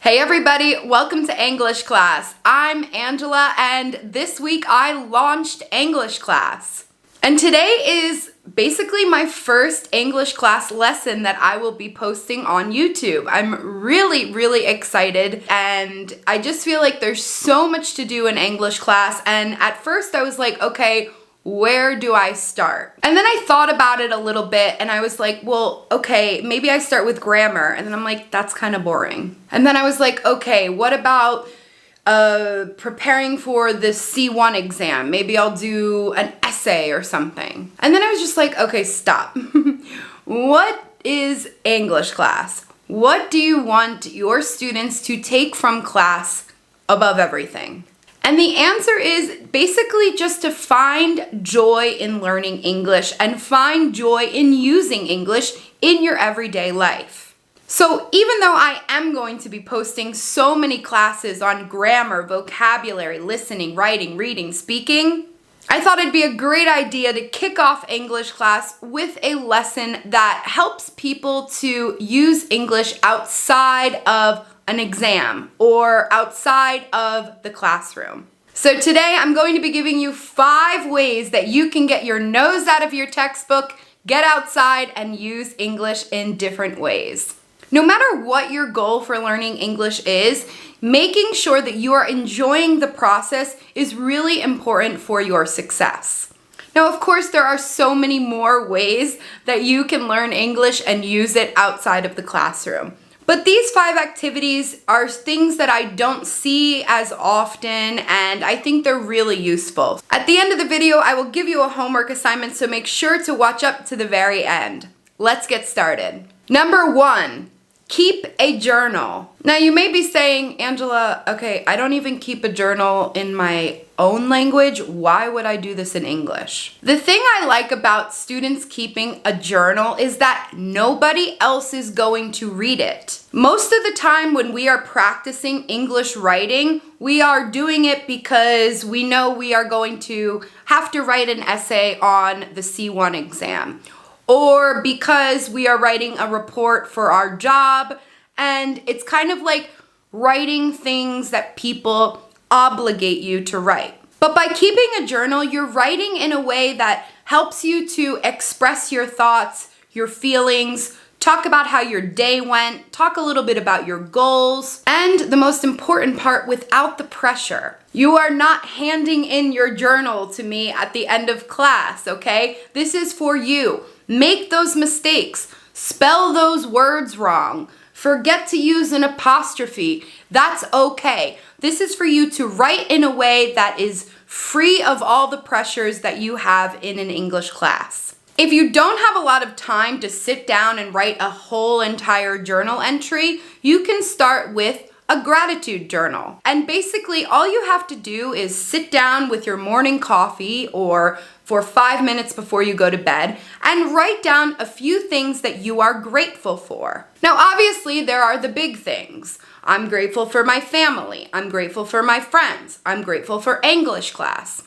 Hey everybody, welcome to English Class. I'm Angela and this week I launched English Class. And today is basically my first English class lesson that I will be posting on YouTube. I'm really excited and I just feel like there's so much to do in English class, and at first I was like, okay, where do I start? And then I thought about it a little bit and I was like, well, okay, maybe I start with grammar. And then I'm like, that's kind of boring. And then I was like, okay, what about preparing for the C1 exam? Maybe I'll do an essay or something. And then I was just like, okay, stop. What is English class? What do you want your students to take from class above everything? And the answer is basically just to find joy in learning English and find joy in using English in your everyday life. So even though I am going to be posting so many classes on grammar, vocabulary, listening, writing, reading, speaking, I thought it'd be a great idea to kick off English class with a lesson that helps people to use English outside of an exam or outside of the classroom. So today I'm going to be giving you 5 ways that you can get your nose out of your textbook, get outside, and use English in different ways. No matter what your goal for learning English is, making sure that you are enjoying the process is really important for your success. Now, of course, there are so many more ways that you can learn English and use it outside of the classroom. But these 5 activities are things that I don't see as often, and I think they're really useful. At the end of the video, I will give you a homework assignment, so make sure to watch up to the very end. Let's get started. Number 1, keep a journal. Now you may be saying, Angela, okay, I don't even keep a journal in my own language. Why would I do this in English? The thing I like about students keeping a journal is that nobody else is going to read it. Most of the time when we are practicing English writing, we are doing it because we know we are going to have to write an essay on the C1 exam, or because we are writing a report for our job, and it's kind of like writing things that people obligate you to write. But by keeping a journal, you're writing in a way that helps you to express your thoughts, your feelings, talk about how your day went, talk a little bit about your goals, and the most important part, without the pressure. You are not handing in your journal to me at the end of class, okay? This is for you. Make those mistakes. Spell those words wrong. Forget to use an apostrophe. That's okay. This is for you to write in a way that is free of all the pressures that you have in an English class. If you don't have a lot of time to sit down and write a whole entire journal entry, you can start with a gratitude journal. And basically all you have to do is sit down with your morning coffee or for 5 minutes before you go to bed and write down a few things that you are grateful for. Now obviously there are the big things. I'm grateful for my family. I'm grateful for my friends. I'm grateful for English class.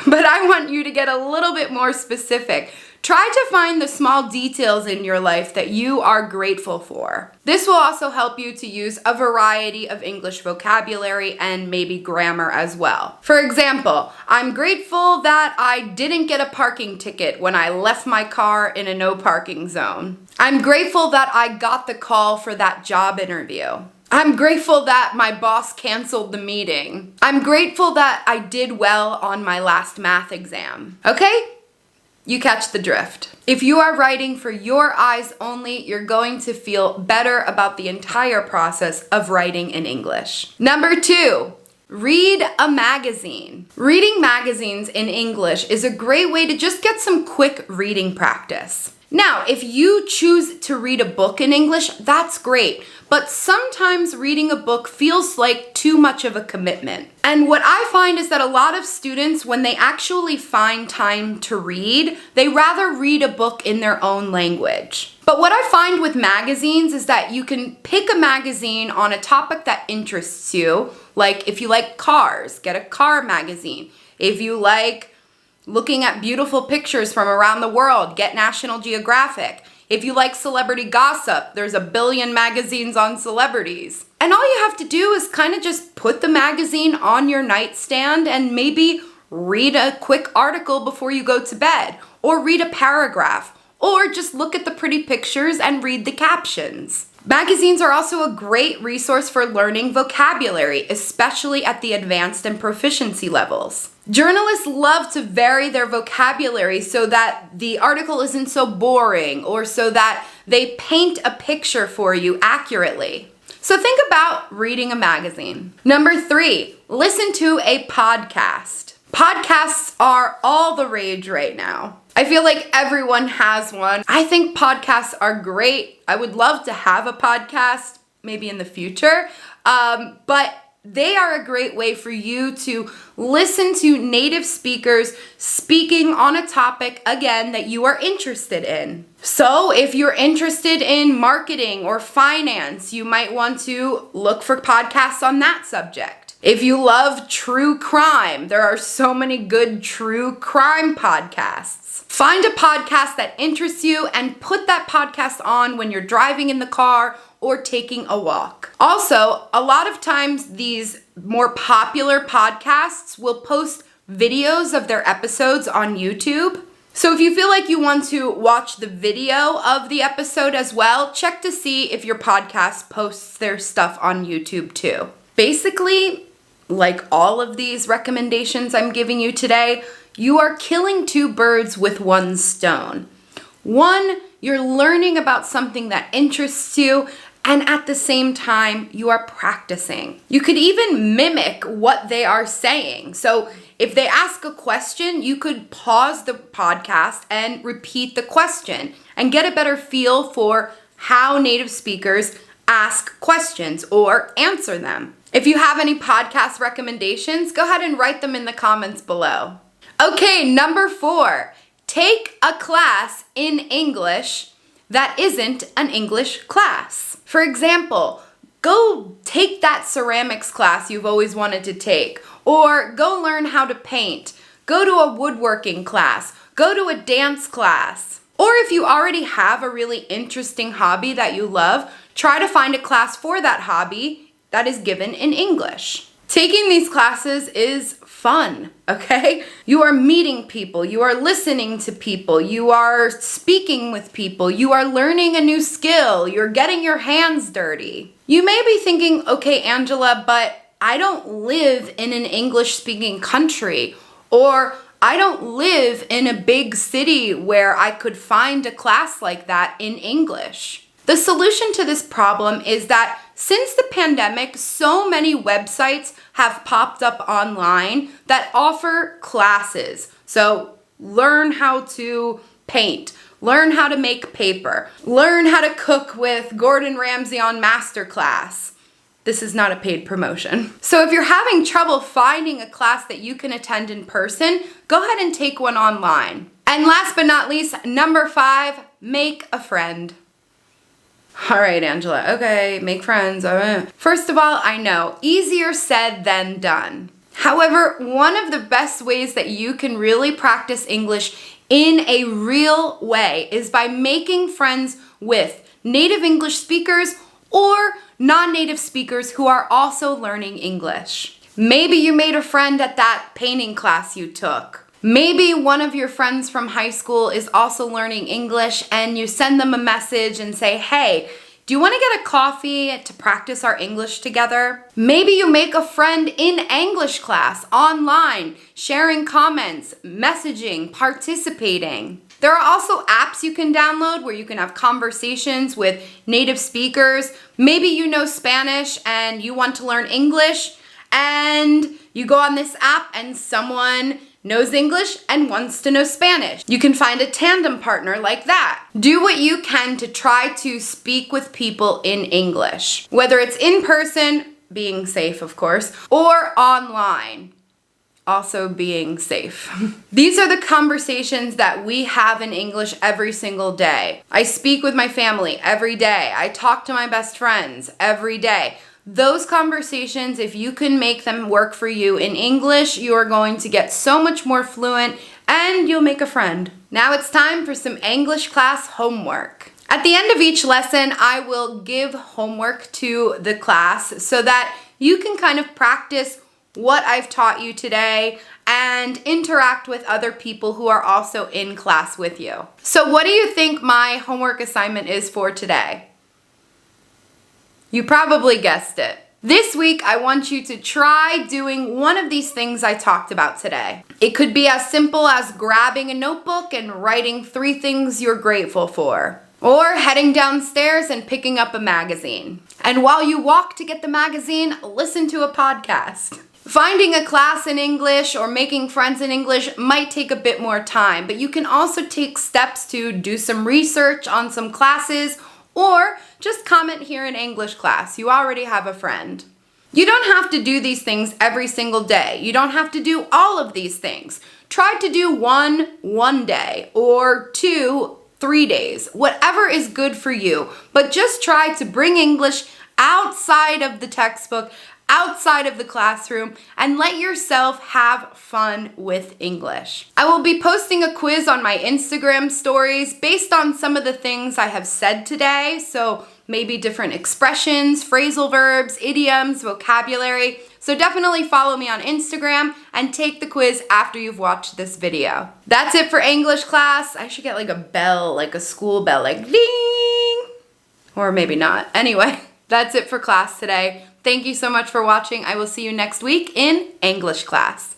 But I want you to get a little bit more specific. Try to find the small details in your life that you are grateful for. This will also help you to use a variety of English vocabulary and maybe grammar as well. For example, I'm grateful that I didn't get a parking ticket when I left my car in a no parking zone. I'm grateful that I got the call for that job interview. I'm grateful that my boss canceled the meeting. I'm grateful that I did well on my last math exam. Okay? You catch the drift. If you are writing for your eyes only, you're going to feel better about the entire process of writing in English. Number 2, read a magazine. Reading magazines in English is a great way to just get some quick reading practice. Now, if you choose to read a book in English, that's great. But sometimes reading a book feels like too much of a commitment. And what I find is that a lot of students, when they actually find time to read, they rather read a book in their own language. But what I find with magazines is that you can pick a magazine on a topic that interests you. Like if you like cars, get a car magazine. If you like looking at beautiful pictures from around the world, get National Geographic. If you like celebrity gossip, there's a billion magazines on celebrities. And all you have to do is kind of just put the magazine on your nightstand and maybe read a quick article before you go to bed, or read a paragraph, or just look at the pretty pictures and read the captions. Magazines are also a great resource for learning vocabulary, especially at the advanced and proficiency levels. Journalists love to vary their vocabulary so that the article isn't so boring, or so that they paint a picture for you accurately. So think about reading a magazine. Number 3, listen to a podcast. Podcasts are all the rage right now. I feel like everyone has one. I think podcasts are great. I would love to have a podcast, maybe in the future, but they are a great way for you to listen to native speakers speaking on a topic, again, that you are interested in. So if you're interested in marketing or finance, you might want to look for podcasts on that subject. If you love true crime, there are so many good true crime podcasts. Find a podcast that interests you and put that podcast on when you're driving in the car or taking a walk. Also, a lot of times these more popular podcasts will post videos of their episodes on YouTube. So if you feel like you want to watch the video of the episode as well, check to see if your podcast posts their stuff on YouTube too. Basically, like all of these recommendations I'm giving you today, you are killing 2 birds with 1 stone. 1, you're learning about something that interests you, and at the same time, you are practicing. You could even mimic what they are saying. So if they ask a question, you could pause the podcast and repeat the question and get a better feel for how native speakers ask questions or answer them. If you have any podcast recommendations, go ahead and write them in the comments below. Okay, number 4, take a class in English that isn't an English class. For example, go take that ceramics class you've always wanted to take, or go learn how to paint, go to a woodworking class, go to a dance class. Or if you already have a really interesting hobby that you love, try to find a class for that hobby that is given in English. Taking these classes is fun, okay? You are meeting people, you are listening to people, you are speaking with people, you are learning a new skill, you're getting your hands dirty. You may be thinking, okay, Angela, but I don't live in an English-speaking country, or I don't live in a big city where I could find a class like that in English. The solution to this problem is that since the pandemic, so many websites have popped up online that offer classes. So learn how to paint, learn how to make paper, learn how to cook with Gordon Ramsay on Masterclass. This is not a paid promotion. So if you're having trouble finding a class that you can attend in person, go ahead and take one online. And last but not least, number 5, make a friend. All right, Angela, okay, make friends. First of all, I know, easier said than done. However, one of the best ways that you can really practice English in a real way is by making friends with native English speakers or non-native speakers who are also learning English. Maybe you made a friend at that painting class you took. Maybe one of your friends from high school is also learning English and you send them a message and say, hey, do you want to get a coffee to practice our English together? Maybe you make a friend in English class, online, sharing comments, messaging, participating. There are also apps you can download where you can have conversations with native speakers. Maybe you know Spanish and you want to learn English, and you go on this app and someone knows English and wants to know Spanish. You can find a tandem partner like that. Do what you can to try to speak with people in English, whether it's in person, being safe of course, or online, also being safe. These are the conversations that we have in English every single day. I speak with my family every day. I talk to my best friends every day. Those conversations, if you can make them work for you in English, you are going to get so much more fluent and you'll make a friend. Now it's time for some English class homework. At the end of each lesson, I will give homework to the class so that you can kind of practice what I've taught you today and interact with other people who are also in class with you. So what do you think my homework assignment is for today? You probably guessed it. This week, I want you to try doing one of these things I talked about today. It could be as simple as grabbing a notebook and writing 3 things you're grateful for, or heading downstairs and picking up a magazine. And while you walk to get the magazine, listen to a podcast. Finding a class in English or making friends in English might take a bit more time, but you can also take steps to do some research on some classes or just comment here in English class. You already have a friend. You don't have to do these things every single day. You don't have to do all of these things. Try to do one day or 2 3 days, whatever is good for you. But just try to bring English outside of the textbook, outside of the classroom, and let yourself have fun with English. I will be posting a quiz on my Instagram stories based on some of the things I have said today, so maybe different expressions, phrasal verbs, idioms, vocabulary. So definitely follow me on Instagram and take the quiz after you've watched this video. That's it for English class. I should get like a bell, like a school bell, like ding! Or maybe not. Anyway, that's it for class today. Thank you so much for watching. I will see you next week in English class.